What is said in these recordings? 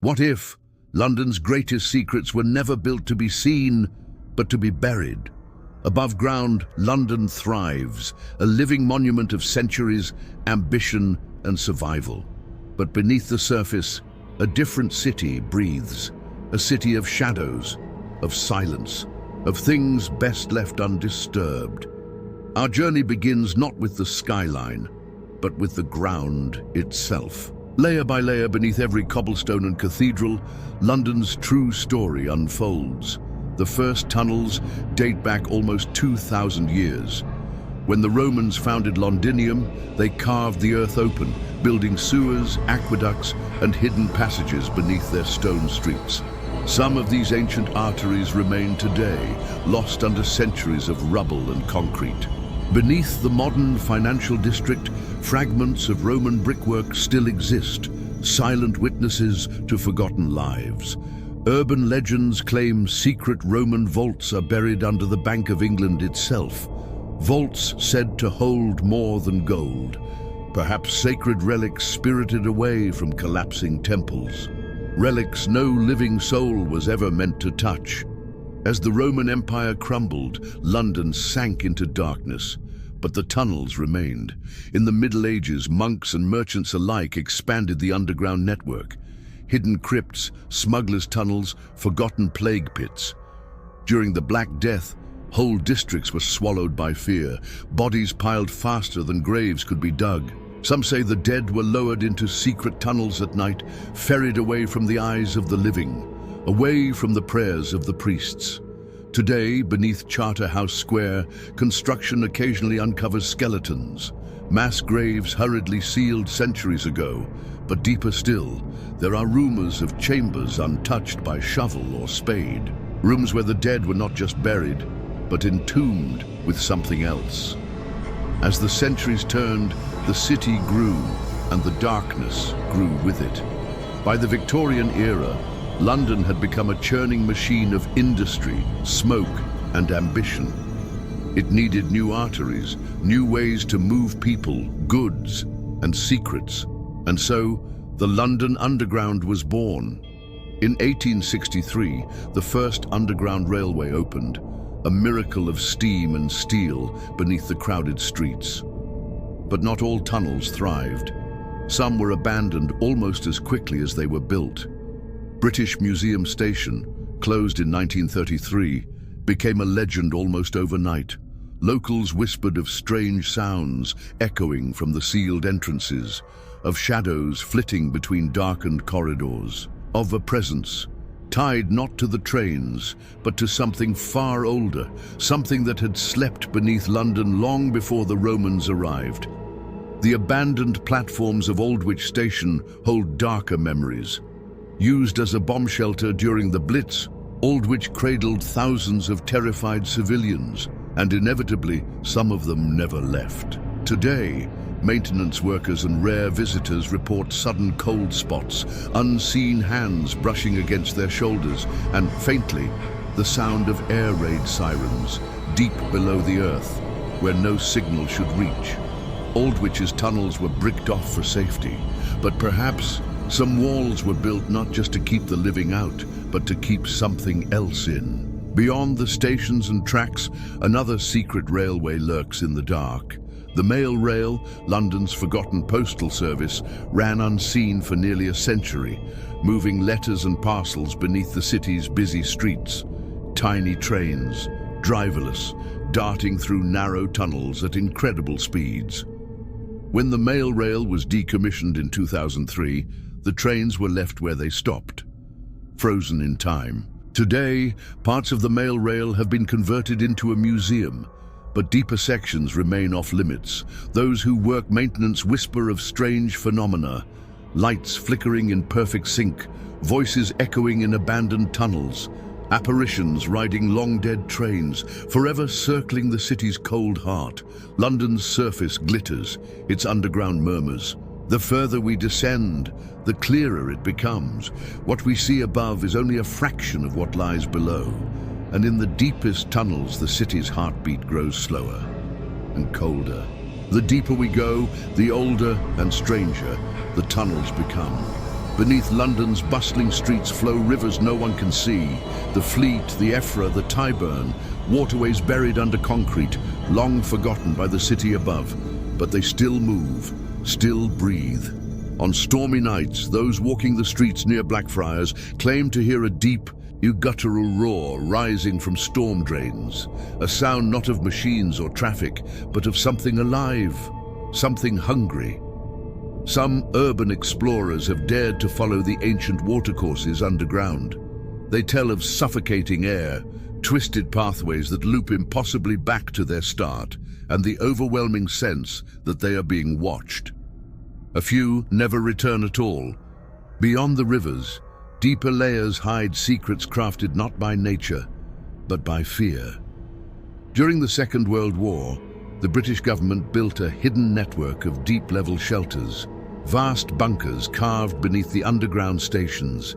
What if London's greatest secrets were never built to be seen, but to be buried? Above ground, London thrives, a living monument of centuries, ambition and survival. But beneath the surface, a different city breathes, a city of shadows, of silence, of things best left undisturbed. Our journey begins not with the skyline, but with the ground itself. Layer by layer beneath every cobblestone and cathedral, London's true story unfolds. The first tunnels date back almost 2,000 years. When the Romans founded Londinium, they carved the earth open, building sewers, aqueducts, and hidden passages beneath their stone streets. Some of these ancient arteries remain today, lost under centuries of rubble and concrete. Beneath the modern financial district, fragments of Roman brickwork still exist, silent witnesses to forgotten lives. Urban legends claim secret Roman vaults are buried under the Bank of England itself. Vaults said to hold more than gold, perhaps sacred relics spirited away from collapsing temples. Relics no living soul was ever meant to touch. As the Roman Empire crumbled, London sank into darkness, but the tunnels remained. In the Middle Ages, monks and merchants alike expanded the underground network. Hidden crypts, smugglers' tunnels, forgotten plague pits. During the Black Death, whole districts were swallowed by fear, bodies piled faster than graves could be dug. Some say the dead were lowered into secret tunnels at night, ferried away from the eyes of the living, away from the prayers of the priests. Today, beneath Charterhouse Square, construction occasionally uncovers skeletons, mass graves hurriedly sealed centuries ago. But deeper still, there are rumors of chambers untouched by shovel or spade. Rooms where the dead were not just buried, but entombed with something else. As the centuries turned, the city grew, and the darkness grew with it. By the Victorian era, London had become a churning machine of industry, smoke, and ambition. It needed new arteries, new ways to move people, goods, and secrets. And so, the London Underground was born. In 1863, the first underground railway opened, a miracle of steam and steel beneath the crowded streets. But not all tunnels thrived. Some were abandoned almost as quickly as they were built. British Museum Station, closed in 1933, became a legend almost overnight. Locals whispered of strange sounds echoing from the sealed entrances, of shadows flitting between darkened corridors, of a presence tied not to the trains, but to something far older, something that had slept beneath London long before the Romans arrived. The abandoned platforms of Aldwych Station hold darker memories. Used as a bomb shelter during the Blitz, Aldwych cradled thousands of terrified civilians, and inevitably, some of them never left. Today, maintenance workers and rare visitors report sudden cold spots, unseen hands brushing against their shoulders, and faintly, the sound of air raid sirens deep below the earth, where no signal should reach. Aldwych's tunnels were bricked off for safety, but perhaps some walls were built not just to keep the living out, but to keep something else in. Beyond the stations and tracks, another secret railway lurks in the dark. The Mail Rail, London's forgotten postal service, ran unseen for nearly a century, moving letters and parcels beneath the city's busy streets. Tiny trains, driverless, darting through narrow tunnels at incredible speeds. When the Mail Rail was decommissioned in 2003, the trains were left where they stopped, frozen in time. Today, parts of the Mail Rail have been converted into a museum, but deeper sections remain off limits. Those who work maintenance whisper of strange phenomena, lights flickering in perfect sync, voices echoing in abandoned tunnels, apparitions riding long-dead trains, forever circling the city's cold heart. London's surface glitters, its underground murmurs. The further we descend, the clearer it becomes. What we see above is only a fraction of what lies below. And in the deepest tunnels, the city's heartbeat grows slower and colder. The deeper we go, the older and stranger the tunnels become. Beneath London's bustling streets flow rivers no one can see. The Fleet, the Effra, the Tyburn, waterways buried under concrete, long forgotten by the city above. But they still move, still breathe. On stormy nights, those walking the streets near Blackfriars claim to hear a deep, guttural roar rising from storm drains, a sound not of machines or traffic, but of something alive, something hungry. Some urban explorers have dared to follow the ancient watercourses underground. They tell of suffocating air, twisted pathways that loop impossibly back to their start, and the overwhelming sense that they are being watched. A few never return at all. Beyond the rivers, deeper layers hide secrets crafted not by nature, but by fear. During the Second World War, the British government built a hidden network of deep-level shelters, vast bunkers carved beneath the underground stations.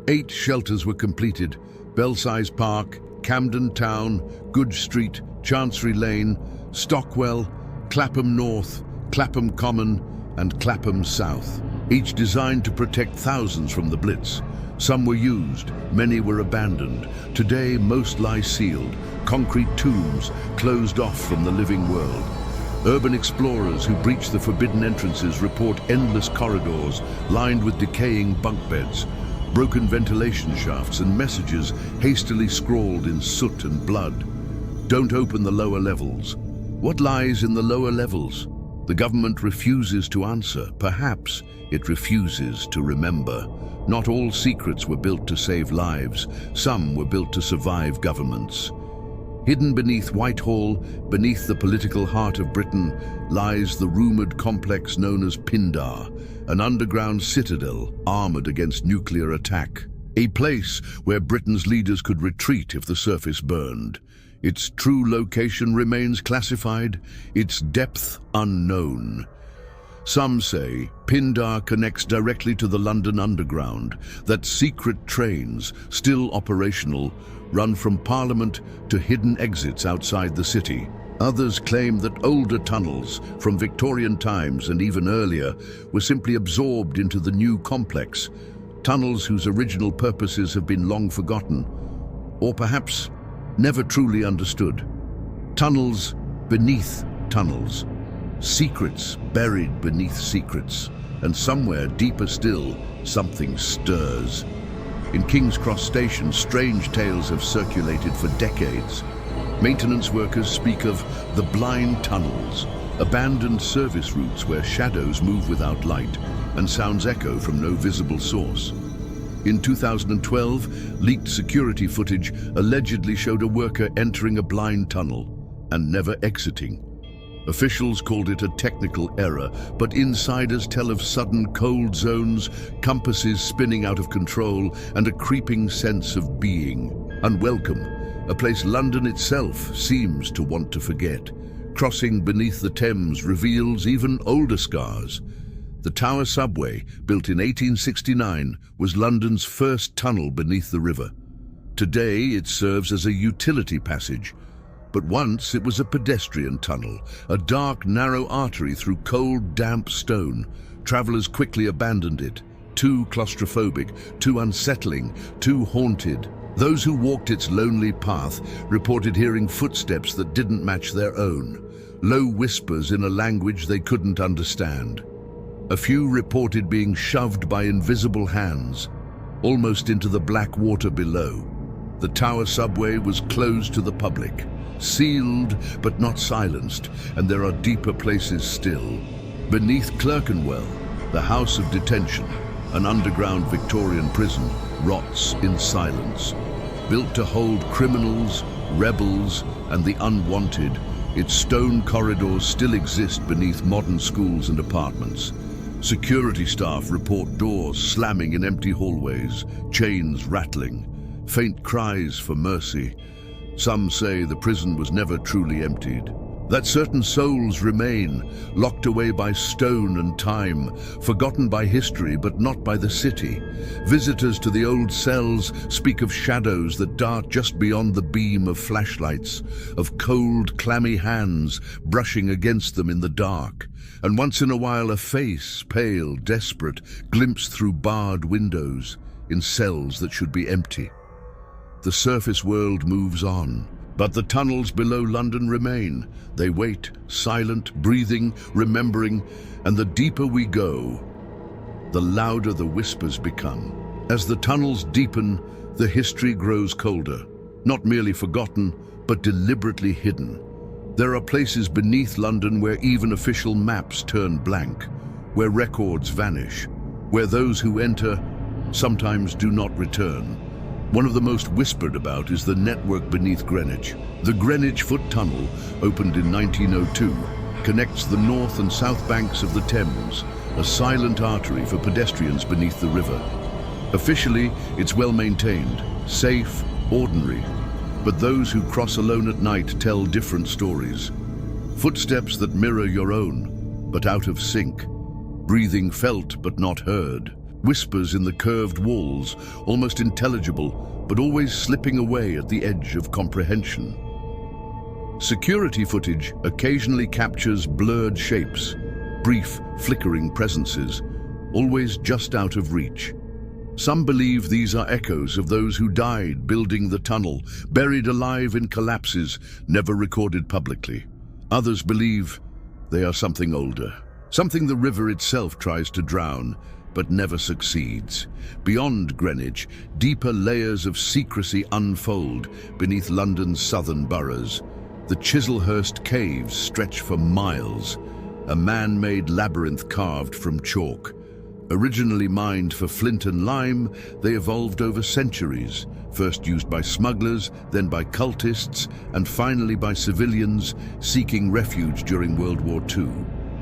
8 shelters were completed: Belsize Park, Camden Town, Goodge Street, Chancery Lane, Stockwell, Clapham North, Clapham Common, and Clapham South, each designed to protect thousands from the Blitz. Some were used, many were abandoned. Today, most lie sealed, concrete tombs closed off from the living world. Urban explorers who breach the forbidden entrances report endless corridors lined with decaying bunk beds, broken ventilation shafts, and messages hastily scrawled in soot and blood. Don't open the lower levels. What lies in the lower levels? The government refuses to answer. Perhaps it refuses to remember. Not all secrets were built to save lives. Some were built to survive governments. Hidden beneath Whitehall, beneath the political heart of Britain, lies the rumored complex known as Pindar, an underground citadel armored against nuclear attack. A place where Britain's leaders could retreat if the surface burned. Its true location remains classified, its depth unknown. Some say Pindar connects directly to the London Underground, that secret trains, still operational, run from Parliament to hidden exits outside the city. Others claim that older tunnels from Victorian times and even earlier were simply absorbed into the new complex, tunnels whose original purposes have been long forgotten, or perhaps never truly understood. Tunnels beneath tunnels, secrets buried beneath secrets, and somewhere deeper still, something stirs. In King's Cross Station, strange tales have circulated for decades. Maintenance workers speak of the blind tunnels, abandoned service routes where shadows move without light and sounds echo from no visible source. In 2012, leaked security footage allegedly showed a worker entering a blind tunnel and never exiting. Officials called it a technical error, but insiders tell of sudden cold zones, compasses spinning out of control, and a creeping sense of being unwelcome, a place London itself seems to want to forget. Crossing beneath the Thames reveals even older scars. The Tower Subway, built in 1869, was London's first tunnel beneath the river. Today it serves as a utility passage, but once it was a pedestrian tunnel, a dark, narrow artery through cold, damp stone. Travelers quickly abandoned it. Too claustrophobic, too unsettling, too haunted. Those who walked its lonely path reported hearing footsteps that didn't match their own, low whispers in a language they couldn't understand. A few reported being shoved by invisible hands, almost into the black water below. The Tower Subway was closed to the public, sealed but not silenced, and there are deeper places still. Beneath Clerkenwell, the House of Detention, an underground Victorian prison, rots in silence. Built to hold criminals, rebels, and the unwanted, its stone corridors still exist beneath modern schools and apartments. Security staff report doors slamming in empty hallways, chains rattling, faint cries for mercy. Some say the prison was never truly emptied. that certain souls remain, locked away by stone and time, forgotten by history but not by the city. Visitors to the old cells speak of shadows that dart just beyond the beam of flashlights, of cold, clammy hands brushing against them in the dark, and once in a while a face, pale, desperate, glimpsed through barred windows in cells that should be empty. The surface world moves on, but the tunnels below London remain. They wait, silent, breathing, remembering, and the deeper we go, the louder the whispers become. As the tunnels deepen, the history grows colder, not merely forgotten, but deliberately hidden. There are places beneath London where even official maps turn blank, where records vanish, where those who enter sometimes do not return. One of the most whispered about is the network beneath Greenwich. The Greenwich Foot Tunnel, opened in 1902, connects the north and south banks of the Thames, a silent artery for pedestrians beneath the river. Officially, it's well maintained, safe, ordinary, but those who cross alone at night tell different stories. Footsteps that mirror your own, but out of sync. Breathing felt but not heard. Whispers in the curved walls, almost intelligible, but always slipping away at the edge of comprehension. Security footage occasionally captures blurred shapes, brief, flickering presences, always just out of reach. Some believe these are echoes of those who died building the tunnel, buried alive in collapses, never recorded publicly. Others believe they are something older, something the river itself tries to drown, but never succeeds. Beyond Greenwich, deeper layers of secrecy unfold beneath London's southern boroughs. The Chislehurst Caves stretch for miles, a man-made labyrinth carved from chalk. Originally mined for flint and lime, they evolved over centuries, first used by smugglers, then by cultists, and finally by civilians seeking refuge during World War II.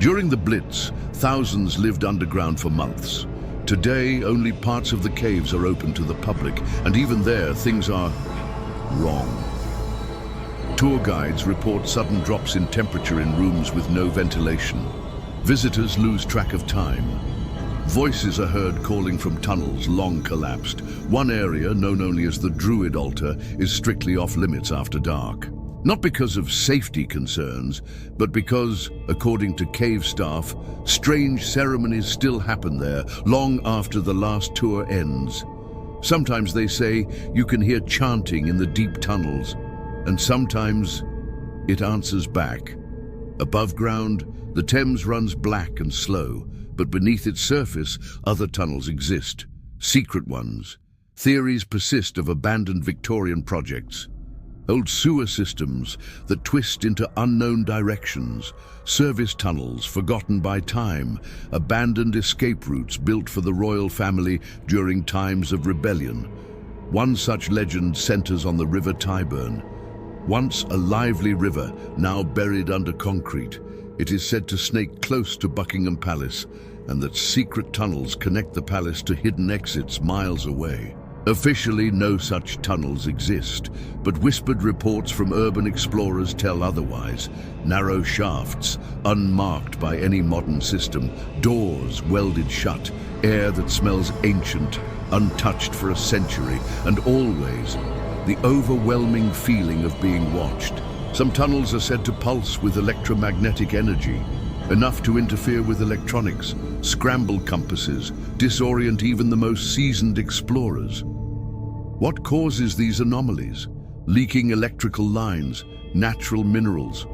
During the Blitz, thousands lived underground for months. Today, only parts of the caves are open to the public, and even there, things are wrong. Tour guides report sudden drops in temperature in rooms with no ventilation. Visitors lose track of time. Voices are heard calling from tunnels long collapsed. One area, known only as the Druid Altar, is strictly off-limits after dark. Not because of safety concerns, but because, according to cave staff, strange ceremonies still happen there long after the last tour ends. Sometimes, they say, you can hear chanting in the deep tunnels, and sometimes it answers back. Above ground, the Thames runs black and slow, but beneath its surface, other tunnels exist, secret ones. Theories persist of abandoned Victorian projects. Old sewer systems that twist into unknown directions, service tunnels forgotten by time, abandoned escape routes built for the royal family during times of rebellion. One such legend centers on the River Tyburn. Once a lively river, now buried under concrete, it is said to snake close to Buckingham Palace, and that secret tunnels connect the palace to hidden exits miles away. Officially, no such tunnels exist, but whispered reports from urban explorers tell otherwise. Narrow shafts, unmarked by any modern system, doors welded shut, air that smells ancient, untouched for a century, and always the overwhelming feeling of being watched. Some tunnels are said to pulse with electromagnetic energy, enough to interfere with electronics, scramble compasses, disorient even the most seasoned explorers. What causes these anomalies? Leaking electrical lines, natural minerals,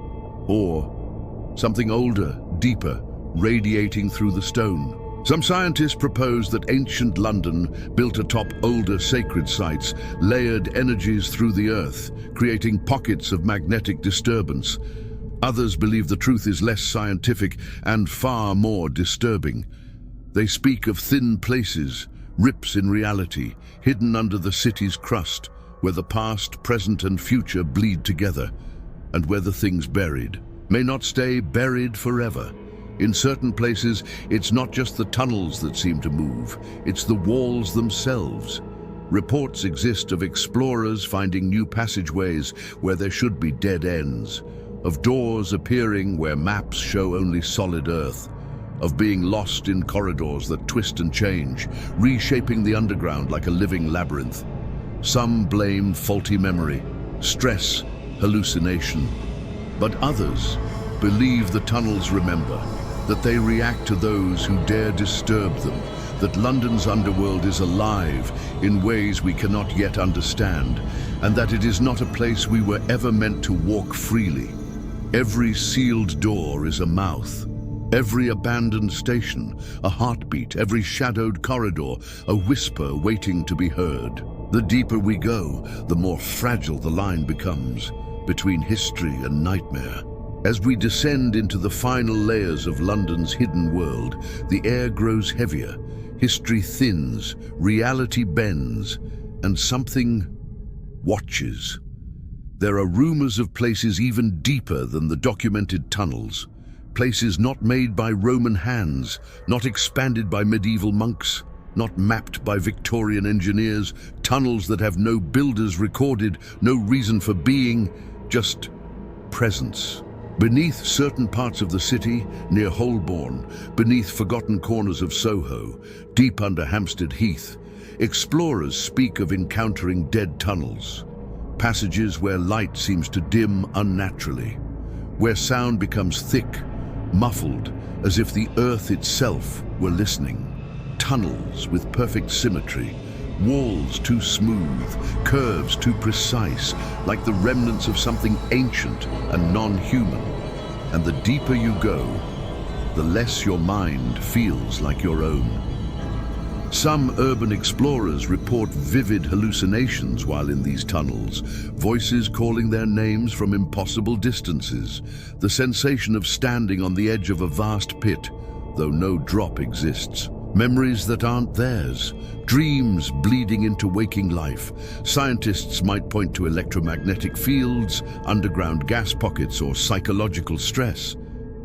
or something older, deeper, radiating through the stone? Some scientists propose that ancient London, built atop older sacred sites, layered energies through the earth, creating pockets of magnetic disturbance. Others believe the truth is less scientific and far more disturbing. They speak of thin places, rips in reality, hidden under the city's crust, where the past, present and future bleed together, and where the things buried may not stay buried forever. In certain places, it's not just the tunnels that seem to move, it's the walls themselves. Reports exist of explorers finding new passageways where there should be dead ends, of doors appearing where maps show only solid earth, of being lost in corridors that twist and change, reshaping the underground like a living labyrinth. Some blame faulty memory, stress, hallucination, but others believe the tunnels remember, that they react to those who dare disturb them, that London's underworld is alive in ways we cannot yet understand, and that it is not a place we were ever meant to walk freely. Every sealed door is a mouth. Every abandoned station, a heartbeat, every shadowed corridor, a whisper waiting to be heard. The deeper we go, the more fragile the line becomes between history and nightmare. As we descend into the final layers of London's hidden world, the air grows heavier, history thins, reality bends, and something watches. There are rumors of places even deeper than the documented tunnels. Places not made by Roman hands, not expanded by medieval monks, not mapped by Victorian engineers, tunnels that have no builders recorded, no reason for being, just presence. Beneath certain parts of the city, near Holborn, beneath forgotten corners of Soho, deep under Hampstead Heath, explorers speak of encountering dead tunnels, passages where light seems to dim unnaturally, where sound becomes thick, muffled, as if the earth itself were listening. Tunnels with perfect symmetry, walls too smooth, curves too precise, like the remnants of something ancient and non-human. And the deeper you go, the less your mind feels like your own. Some urban explorers report vivid hallucinations while in these tunnels, voices calling their names from impossible distances, the sensation of standing on the edge of a vast pit, though no drop exists. Memories that aren't theirs, dreams bleeding into waking life. Scientists might point to electromagnetic fields, underground gas pockets, or psychological stress.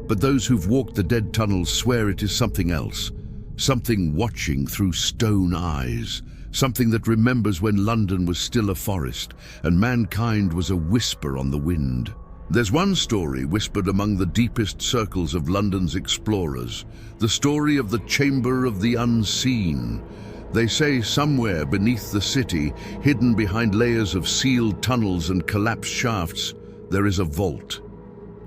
But those who've walked the dead tunnels swear it is something else. Something watching through stone eyes. Something that remembers when London was still a forest and mankind was a whisper on the wind. There's one story whispered among the deepest circles of London's explorers, the story of the Chamber of the Unseen. They say somewhere beneath the city, hidden behind layers of sealed tunnels and collapsed shafts, there is a vault.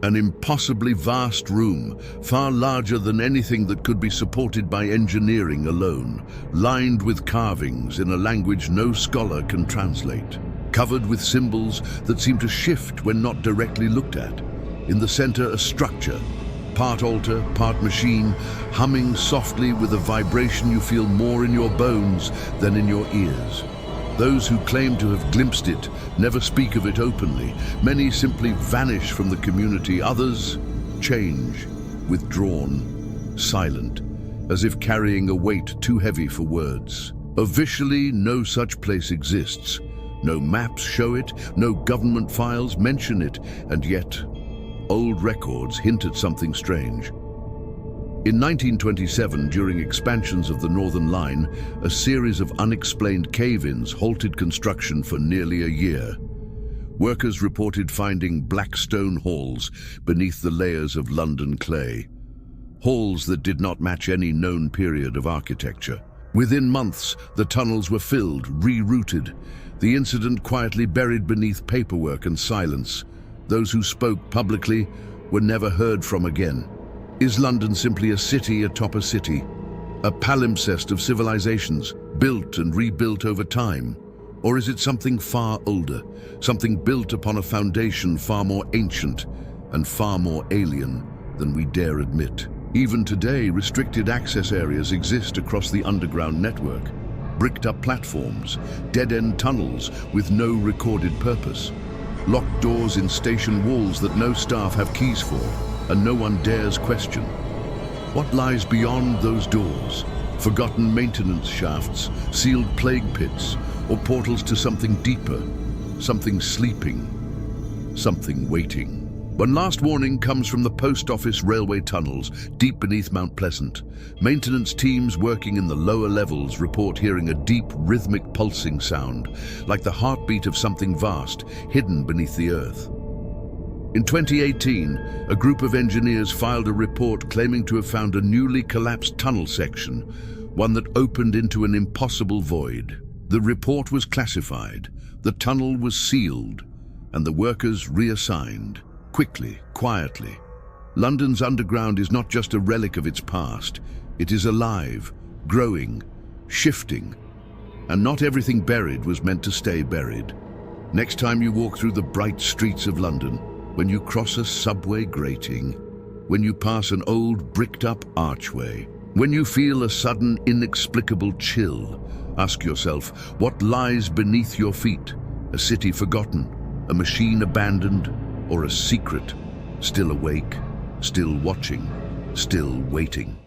An impossibly vast room, far larger than anything that could be supported by engineering alone, lined with carvings in a language no scholar can translate, covered with symbols that seem to shift when not directly looked at. In the center, a structure, part altar, part machine, humming softly with a vibration you feel more in your bones than in your ears. Those who claim to have glimpsed it never speak of it openly. Many simply vanish from the community. Others change, withdrawn, silent, as if carrying a weight too heavy for words. Officially, no such place exists. No maps show it, no government files mention it, and yet old records hint at something strange. In 1927, during expansions of the Northern Line, a series of unexplained cave-ins halted construction for nearly a year. Workers reported finding black stone halls beneath the layers of London clay. Halls that did not match any known period of architecture. Within months, the tunnels were filled, rerouted. The incident quietly buried beneath paperwork and silence. Those who spoke publicly were never heard from again. Is London simply a city atop a city? A palimpsest of civilizations, built and rebuilt over time? Or is it something far older, something built upon a foundation far more ancient and far more alien than we dare admit? Even today, restricted access areas exist across the underground network. Bricked-up platforms, dead-end tunnels with no recorded purpose. Locked doors in station walls that no staff have keys for, and no one dares question. What lies beyond those doors? Forgotten maintenance shafts, sealed plague pits, or portals to something deeper, something sleeping, something waiting. One last warning comes from the Post Office railway tunnels, deep beneath Mount Pleasant. Maintenance teams working in the lower levels report hearing a deep, rhythmic pulsing sound, like the heartbeat of something vast, hidden beneath the earth. In 2018, a group of engineers filed a report claiming to have found a newly collapsed tunnel section, one that opened into an impossible void. The report was classified, the tunnel was sealed, and the workers reassigned, quickly, quietly. London's underground is not just a relic of its past, it is alive, growing, shifting. And not everything buried was meant to stay buried. Next time you walk through the bright streets of London, when you cross a subway grating, when you pass an old bricked-up archway, when you feel a sudden inexplicable chill, ask yourself, what lies beneath your feet? A city forgotten, a machine abandoned, or a secret still awake, still watching, still waiting?